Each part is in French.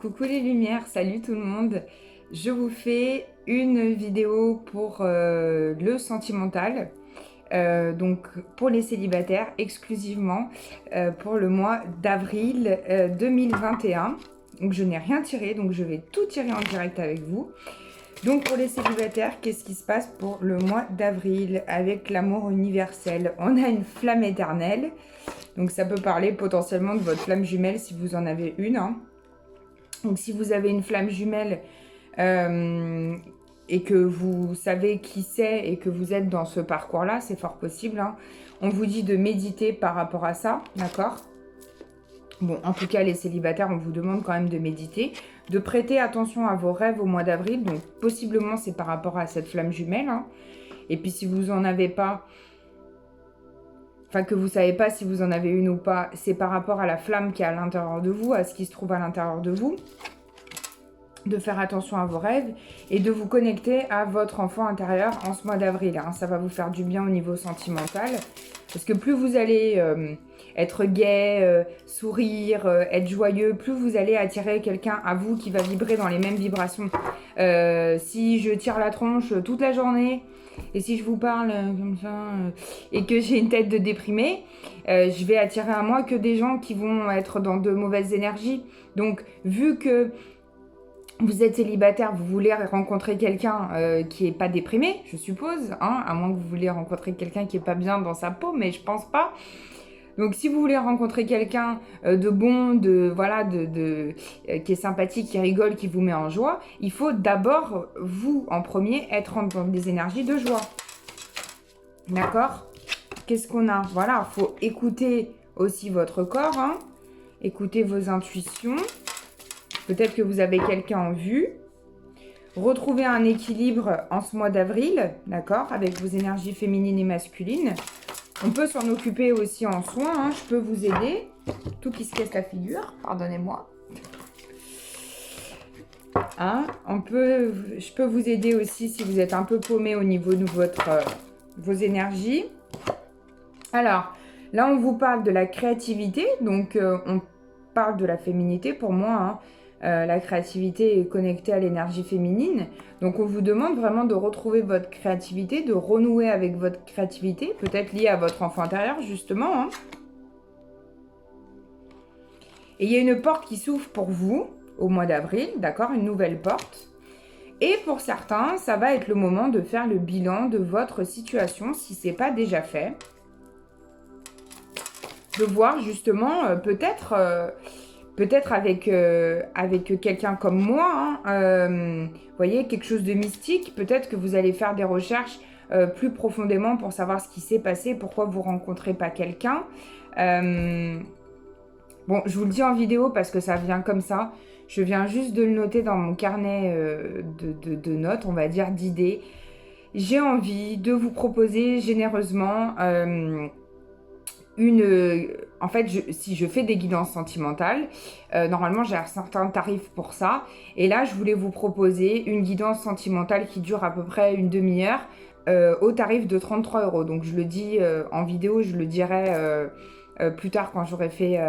Coucou les lumières, salut tout le monde. Je vous fais une vidéo pour le sentimental, donc pour les célibataires exclusivement pour le mois d'avril 2021. Donc je n'ai rien tiré, donc je vais tout tirer en direct avec vous. Donc pour les célibataires, qu'est-ce qui se passe pour le mois d'avril avec l'amour universel? On a une flamme éternelle, donc ça peut parler potentiellement de votre flamme jumelle si vous en avez une, hein. Donc si vous avez une flamme jumelle et que vous savez qui c'est et que vous êtes dans ce parcours-là, c'est fort possible, hein. On vous dit de méditer par rapport à ça, d'accord? Bon, en tout cas, les célibataires, on vous demande quand même de méditer, de prêter attention à vos rêves au mois d'avril. Donc possiblement, c'est par rapport à cette flamme jumelle, hein. Et puis si vous n'en avez pas, enfin que vous ne savez pas si vous en avez une ou pas, c'est par rapport à la flamme qui est à l'intérieur de vous, à ce qui se trouve à l'intérieur de vous. De faire attention à vos rêves et de vous connecter à votre enfant intérieur en ce mois d'avril, hein. Ça va vous faire du bien au niveau sentimental. Parce que plus vous allez être gai, sourire, être joyeux, plus vous allez attirer quelqu'un à vous qui va vibrer dans les mêmes vibrations. Si je tire la tronche toute la journée et si je vous parle comme ça et que j'ai une tête de déprimé, je vais attirer à moi que des gens qui vont être dans de mauvaises énergies. Donc, vu que vous êtes célibataire, vous voulez rencontrer quelqu'un qui n'est pas déprimé, je suppose, hein, à moins que vous voulez rencontrer quelqu'un qui n'est pas bien dans sa peau, mais je pense pas. Donc si vous voulez rencontrer quelqu'un de bon, qui est sympathique, qui rigole, qui vous met en joie, il faut d'abord, vous, en premier, être dans des énergies de joie. D'accord? Qu'est-ce qu'on a? Voilà, il faut écouter aussi votre corps, hein, écouter vos intuitions. Peut-être que vous avez quelqu'un en vue. Retrouvez un équilibre en ce mois d'avril, d'accord, avec vos énergies féminines et masculines. On peut s'en occuper aussi en soins, hein. Je peux vous aider. Tout qui se casse la figure, pardonnez-moi. Hein, je peux vous aider aussi si vous êtes un peu paumé au niveau de vos énergies. Alors, là, on vous parle de la créativité. Donc, on parle de la féminité pour moi, hein. La créativité est connectée à l'énergie féminine. Donc, on vous demande vraiment de retrouver votre créativité, de renouer avec votre créativité, peut-être liée à votre enfant intérieur, justement, hein. Et il y a une porte qui s'ouvre pour vous au mois d'avril, d'accord, une nouvelle porte. Et pour certains, ça va être le moment de faire le bilan de votre situation, si ce n'est pas déjà fait. De voir justement, peut-être avec quelqu'un comme moi, hein, vous voyez, quelque chose de mystique, peut-être que vous allez faire des recherches plus profondément pour savoir ce qui s'est passé, pourquoi vous ne rencontrez pas quelqu'un. Bon, je vous le dis en vidéo parce que ça vient comme ça. Je viens juste de le noter dans mon carnet de notes, on va dire, d'idées. J'ai envie de vous proposer généreusement en fait, si je fais des guidances sentimentales, normalement j'ai un certain tarif pour ça. Et là, je voulais vous proposer une guidance sentimentale qui dure à peu près une demi-heure au tarif de 33 €. Donc je le dis en vidéo, je le dirai plus tard quand j'aurai fait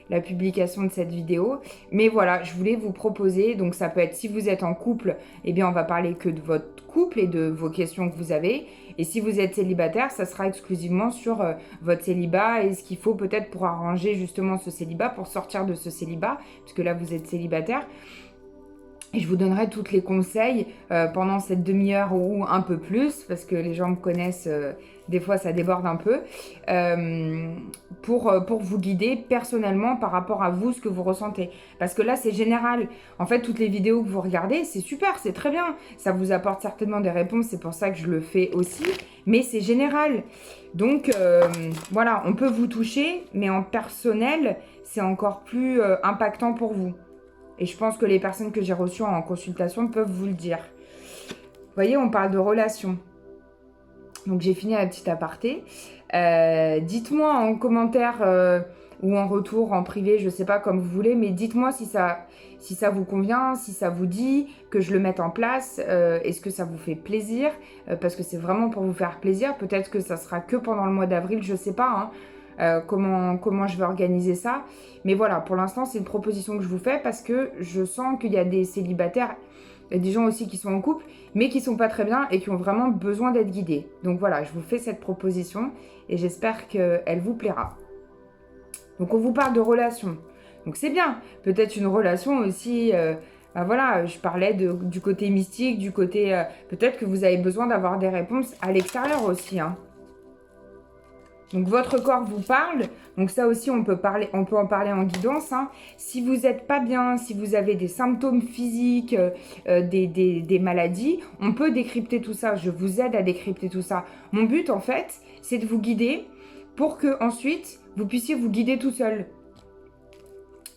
la publication de cette vidéo. Mais voilà, je voulais vous proposer, donc ça peut être si vous êtes en couple, eh bien on va parler que de votre couple et de vos questions que vous avez. Et si vous êtes célibataire, ça sera exclusivement sur votre célibat et ce qu'il faut peut-être pour arranger justement ce célibat, pour sortir de ce célibat, puisque là vous êtes célibataire. Et je vous donnerai tous les conseils pendant cette demi-heure ou un peu plus, parce que les gens me connaissent, des fois ça déborde un peu, pour vous guider personnellement par rapport à vous, ce que vous ressentez. Parce que là, c'est général. En fait, toutes les vidéos que vous regardez, c'est super, c'est très bien. Ça vous apporte certainement des réponses, c'est pour ça que je le fais aussi. Mais c'est général. Donc, voilà, on peut vous toucher, mais en personnel, c'est encore plus impactant pour vous. Et je pense que les personnes que j'ai reçues en consultation peuvent vous le dire. Vous voyez, on parle de relations. Donc, j'ai fini la petite aparté. Dites-moi en commentaire ou en retour, en privé, je ne sais pas, comme vous voulez. Mais dites-moi si ça vous convient, si ça vous dit que je le mette en place. Est-ce que ça vous fait plaisir parce que c'est vraiment pour vous faire plaisir. Peut-être que ça sera que pendant le mois d'avril, je ne sais pas, hein. comment je vais organiser ça. Mais voilà, pour l'instant, c'est une proposition que je vous fais parce que je sens qu'il y a des célibataires, et des gens aussi qui sont en couple, mais qui sont pas très bien et qui ont vraiment besoin d'être guidés. Donc voilà, je vous fais cette proposition et j'espère qu'elle vous plaira. Donc on vous parle de relations. Donc c'est bien. Peut-être une relation aussi... voilà, je parlais du côté mystique, du côté... peut-être que vous avez besoin d'avoir des réponses à l'extérieur aussi, hein. Donc votre corps vous parle, donc ça aussi on peut en parler en guidance, hein. Si vous n'êtes pas bien, si vous avez des symptômes physiques, des maladies, on peut décrypter tout ça, je vous aide à décrypter tout ça. Mon but en fait, c'est de vous guider pour que ensuite vous puissiez vous guider tout seul.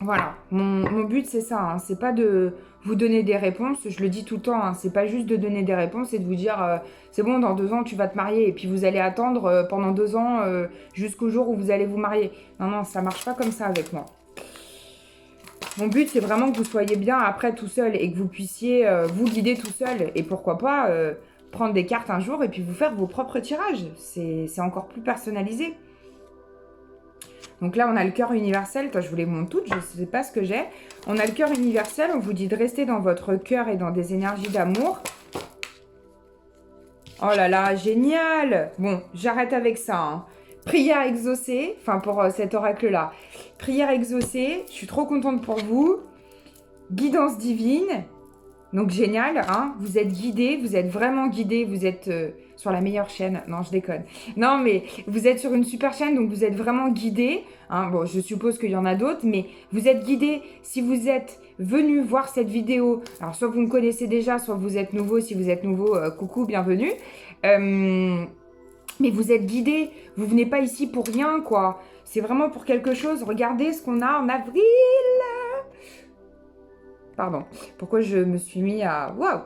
Voilà, mon but c'est ça, hein. C'est pas de vous donner des réponses, je le dis tout le temps, hein. C'est pas juste de donner des réponses, c'est de vous dire c'est bon, dans 2 ans tu vas te marier et puis vous allez attendre pendant 2 ans jusqu'au jour où vous allez vous marier. Non, non, ça marche pas comme ça avec moi. Mon but c'est vraiment que vous soyez bien après tout seul et que vous puissiez vous guider tout seul et pourquoi pas prendre des cartes un jour et puis vous faire vos propres tirages. C'est encore plus personnalisé. Donc là, on a le cœur universel. Toi, je vous les montre toutes, je ne sais pas ce que j'ai. On a le cœur universel. On vous dit de rester dans votre cœur et dans des énergies d'amour. Oh là là, génial! Bon, j'arrête avec ça, hein. Prière exaucée, enfin pour cet oracle-là. Prière exaucée, je suis trop contente pour vous. Guidance divine. Donc génial, hein, vous êtes guidés, vous êtes vraiment guidés, vous êtes sur la meilleure chaîne. Non, je déconne. Non, mais vous êtes sur une super chaîne, donc vous êtes vraiment guidés. Hein. Bon, je suppose qu'il y en a d'autres, mais vous êtes guidés. Si vous êtes venu voir cette vidéo, alors soit vous me connaissez déjà, soit vous êtes nouveau. Si vous êtes nouveau, coucou, bienvenue. Mais vous êtes guidés, vous venez pas ici pour rien, quoi. C'est vraiment pour quelque chose. Regardez ce qu'on a en avril. Pardon, pourquoi je me suis mis à... Waouh!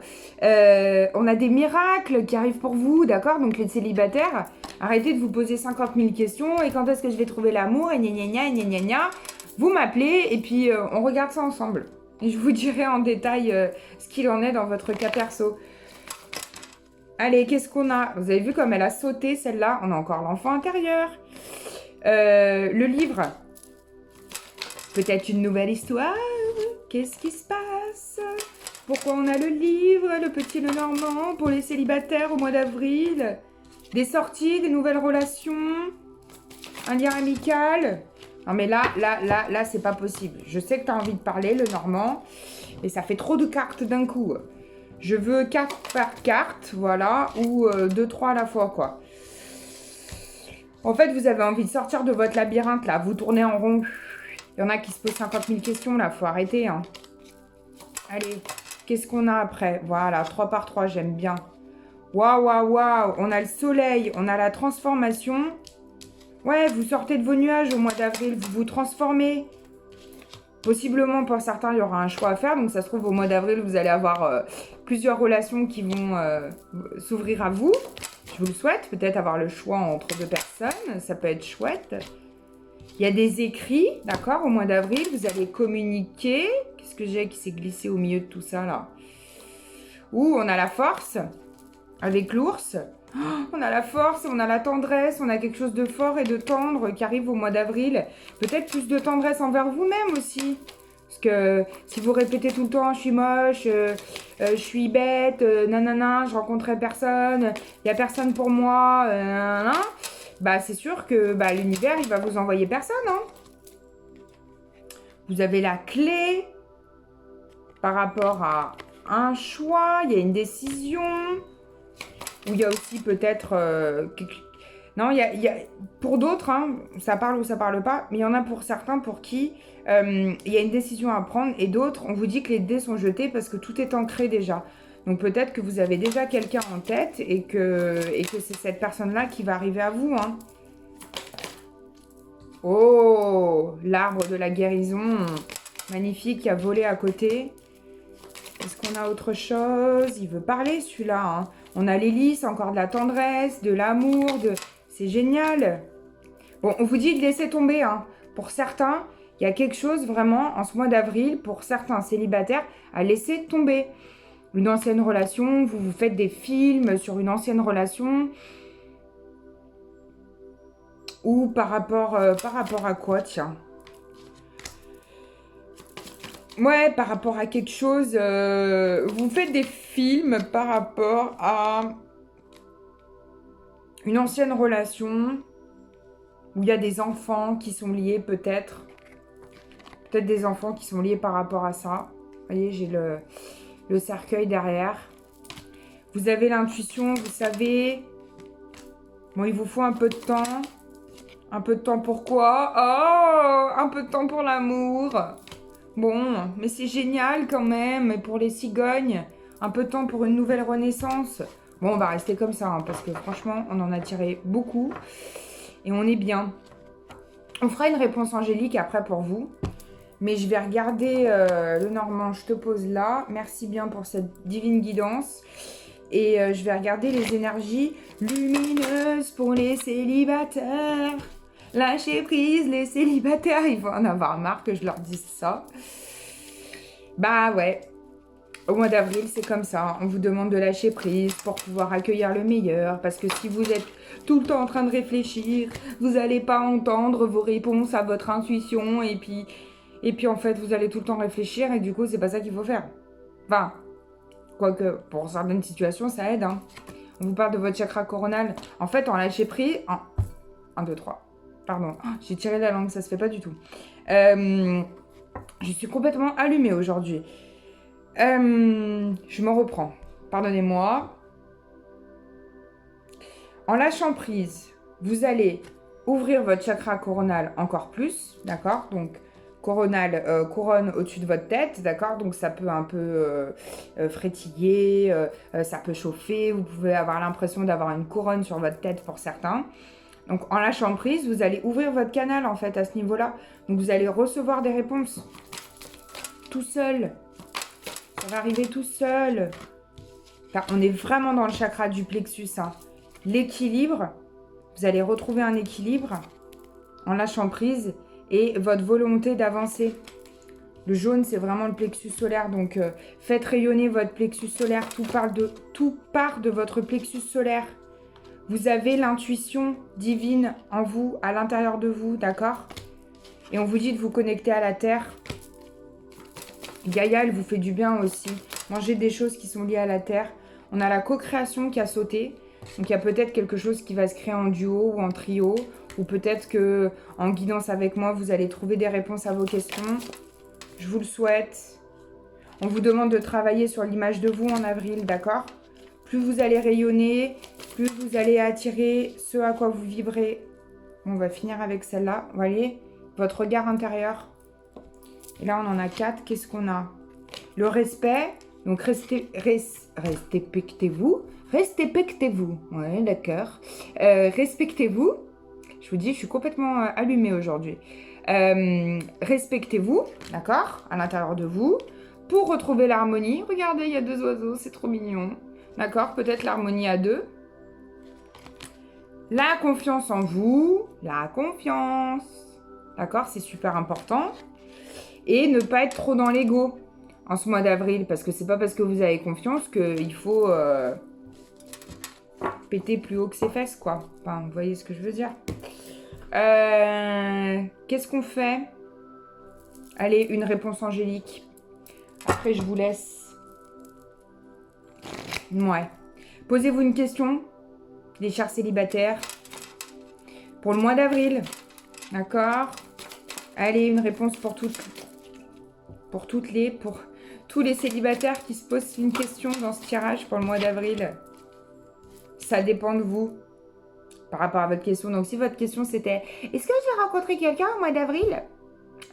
On a des miracles qui arrivent pour vous, d'accord? Donc les célibataires, arrêtez de vous poser 50 000 questions. Et quand est-ce que je vais trouver l'amour? Et gna gna gna, et gna gna gna. Vous m'appelez et puis on regarde ça ensemble. Et je vous dirai en détail ce qu'il en est dans votre cas perso. Allez, qu'est-ce qu'on a? Vous avez vu comme elle a sauté, celle-là? On a encore l'enfant intérieur. Le livre. Peut-être une nouvelle histoire? Qu'est-ce qui se passe? Pourquoi on a le livre, le petit Lenormand, pour les célibataires au mois d'avril? Des sorties, des nouvelles relations? Un lien amical? Non mais là, c'est pas possible. Je sais que tu as envie de parler, Lenormand, mais ça fait trop de cartes d'un coup. Je veux 4 par carte, voilà, ou 2, 3 à la fois, quoi. En fait, vous avez envie de sortir de votre labyrinthe, là. Vous tournez en rond. Il y en a qui se posent 50 000 questions, là. Faut arrêter, hein. Allez, qu'est-ce qu'on a après? Voilà, 3 par 3, j'aime bien. Waouh, waouh, waouh. On a le soleil, on a la transformation. Ouais, vous sortez de vos nuages au mois d'avril, vous vous transformez. Possiblement, pour certains, il y aura un choix à faire. Donc, ça se trouve, au mois d'avril, vous allez avoir plusieurs relations qui vont s'ouvrir à vous. Je vous le souhaite. Peut-être avoir le choix entre 2 personnes. Ça peut être chouette. Il y a des écrits, d'accord, au mois d'avril. Vous allez communiquer. Qu'est-ce que j'ai qui s'est glissé au milieu de tout ça, là? Ouh, on a la force avec l'ours. Oh, on a la force, on a la tendresse, on a quelque chose de fort et de tendre qui arrive au mois d'avril. Peut-être plus de tendresse envers vous-même aussi. Parce que si vous répétez tout le temps, je suis moche, je suis bête, nanana, je rencontrerai personne, il n'y a personne pour moi, nanana, bah c'est sûr que bah, l'univers, il va vous envoyer personne. Hein. Vous avez la clé par rapport à un choix, il y a une décision. Ou il y a aussi peut-être... Non, il y a... Pour d'autres, hein, ça parle ou ça parle pas, mais il y en a pour certains pour qui il y a une décision à prendre et d'autres, on vous dit que les dés sont jetés parce que tout est ancré déjà. Donc peut-être que vous avez déjà quelqu'un en tête et que c'est cette personne-là qui va arriver à vous. Hein. Oh, l'arbre de la guérison. Magnifique, qui a volé à côté. Est-ce qu'on a autre chose? Il veut parler celui-là, hein. On a l'hélice, encore de la tendresse, de l'amour, c'est génial. Bon, on vous dit de laisser tomber, hein. Pour certains, il y a quelque chose vraiment en ce mois d'avril, pour certains célibataires, à laisser tomber. Une ancienne relation, vous faites des films sur une ancienne relation. Ou par rapport à quoi, tiens? Ouais, par rapport à quelque chose. Vous faites des films par rapport à une ancienne relation où il y a des enfants qui sont liés peut-être. Peut-être des enfants qui sont liés par rapport à ça. Vous voyez, j'ai le cercueil derrière. Vous avez l'intuition, vous savez. Bon, il vous faut un peu de temps. Un peu de temps pour quoi? Oh, un peu de temps pour l'amour. Bon, mais c'est génial quand même. Et pour les cigognes, un peu de temps pour une nouvelle renaissance. Bon, on va rester comme ça, hein, parce que franchement, on en a tiré beaucoup. Et on est bien. On fera une réponse angélique après pour vous. Mais je vais regarder le Normand, je te pose là. Merci bien pour cette divine guidance. Et je vais regarder les énergies lumineuses pour les célibataires. Lâchez prise, les célibataires. Ils vont en avoir marre que je leur dise ça. Bah ouais. Au mois d'avril, c'est comme ça. On vous demande de lâcher prise pour pouvoir accueillir le meilleur. Parce que si vous êtes tout le temps en train de réfléchir, vous n'allez pas entendre vos réponses à votre intuition. Et puis en fait, vous allez tout le temps réfléchir. Et du coup, c'est pas ça qu'il faut faire. Enfin, quoique, pour certaines situations, ça aide. Hein. On vous parle de votre chakra coronal. En fait, en lâcher prise... 1, 2, 3. Pardon, j'ai tiré la langue, ça se fait pas du tout. Je suis complètement allumée aujourd'hui. Je m'en reprends. Pardonnez-moi. En lâchant prise, vous allez ouvrir votre chakra coronal encore plus, d'accord? Donc, coronal, couronne au-dessus de votre tête, d'accord? Donc, ça peut un peu frétiller, ça peut chauffer. Vous pouvez avoir l'impression d'avoir une couronne sur votre tête pour certains. Donc, en lâchant prise, vous allez ouvrir votre canal, en fait, à ce niveau-là. Donc, vous allez recevoir des réponses tout seul. Ça va arriver tout seul. Enfin, on est vraiment dans le chakra du plexus. Hein. L'équilibre, vous allez retrouver un équilibre en lâchant prise et votre volonté d'avancer. Le jaune, c'est vraiment le plexus solaire. Donc, faites rayonner votre plexus solaire. Tout part de votre plexus solaire. Vous avez l'intuition divine en vous, à l'intérieur de vous, d'accord? Et on vous dit de vous connecter à la terre. Gaïa, elle vous fait du bien aussi. Mangez des choses qui sont liées à la terre. On a la co-création qui a sauté. Donc, il y a peut-être quelque chose qui va se créer en duo ou en trio. Ou peut-être que en guidance avec moi, vous allez trouver des réponses à vos questions. Je vous le souhaite. On vous demande de travailler sur l'image de vous en avril, d'accord? Plus vous allez rayonner, plus vous allez attirer ce à quoi vous vibrez. On va finir avec celle-là. Vous voyez, votre regard intérieur. Et là, on en a 4. Qu'est-ce qu'on a? Le respect. Donc, respectez-vous. Respectez-vous. Ouais, d'accord. Respectez-vous. Je vous dis, je suis complètement allumée aujourd'hui. Respectez-vous, d'accord? À l'intérieur de vous. Pour retrouver l'harmonie. Regardez, il y a 2 oiseaux. C'est trop mignon. D'accord? Peut-être l'harmonie à 2. La confiance en vous. La confiance. D'accord? C'est super important. Et ne pas être trop dans l'ego en ce mois d'avril. Parce que c'est pas parce que vous avez confiance qu'il faut péter plus haut que ses fesses, quoi. Enfin, vous voyez ce que je veux dire. Qu'est-ce qu'on fait? Allez, une réponse angélique. Après, je vous laisse. Ouais. Posez-vous une question, les chers célibataires. Pour le mois d'avril. D'accord? Allez, une réponse pour tous les célibataires qui se posent une question dans ce tirage pour le mois d'avril. Ça dépend de vous par rapport à votre question. Donc, si votre question c'était « Est-ce que j'ai rencontré quelqu'un au mois d'avril?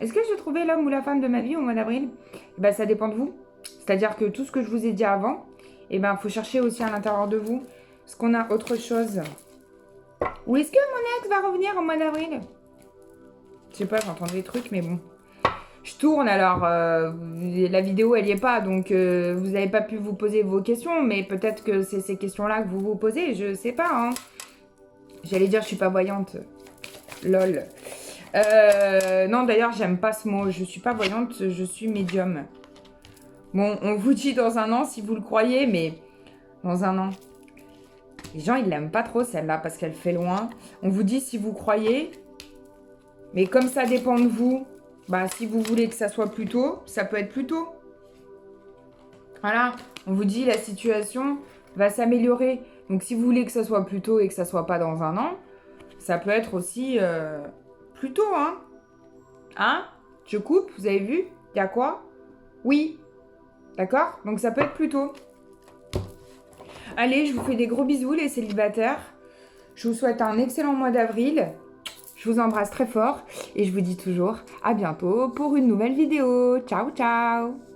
Est-ce que j'ai trouvé l'homme ou la femme de ma vie au mois d'avril ?» Ben, ça dépend de vous. C'est-à-dire que tout ce que je vous ai dit avant, il faut chercher aussi à l'intérieur de vous. Est-ce qu'on a autre chose? Ou est-ce que mon ex va revenir au mois d'avril? Je sais pas, j'entends des trucs, mais bon. Je tourne, alors la vidéo, elle y est pas, donc vous n'avez pas pu vous poser vos questions, mais peut-être que c'est ces questions-là que vous vous posez, je sais pas, hein. J'allais dire, je suis pas voyante. Lol. Non, d'ailleurs, j'aime pas ce mot. Je suis pas voyante, je suis médium. Bon, on vous dit dans un an, si vous le croyez, mais dans un an. Les gens, ils l'aiment pas trop celle-là parce qu'elle fait loin. On vous dit si vous croyez. Mais comme ça dépend de vous, bah si vous voulez que ça soit plus tôt, ça peut être plus tôt. Voilà, on vous dit la situation va s'améliorer. Donc si vous voulez que ça soit plus tôt et que ça soit pas dans un an, ça peut être aussi plus tôt, hein. Hein? Je coupe, vous avez vu? Il y a quoi? Oui. D'accord? Donc ça peut être plus tôt. Allez, je vous fais des gros bisous les célibataires. Je vous souhaite un excellent mois d'avril. Je vous embrasse très fort et je vous dis toujours à bientôt pour une nouvelle vidéo. Ciao, ciao!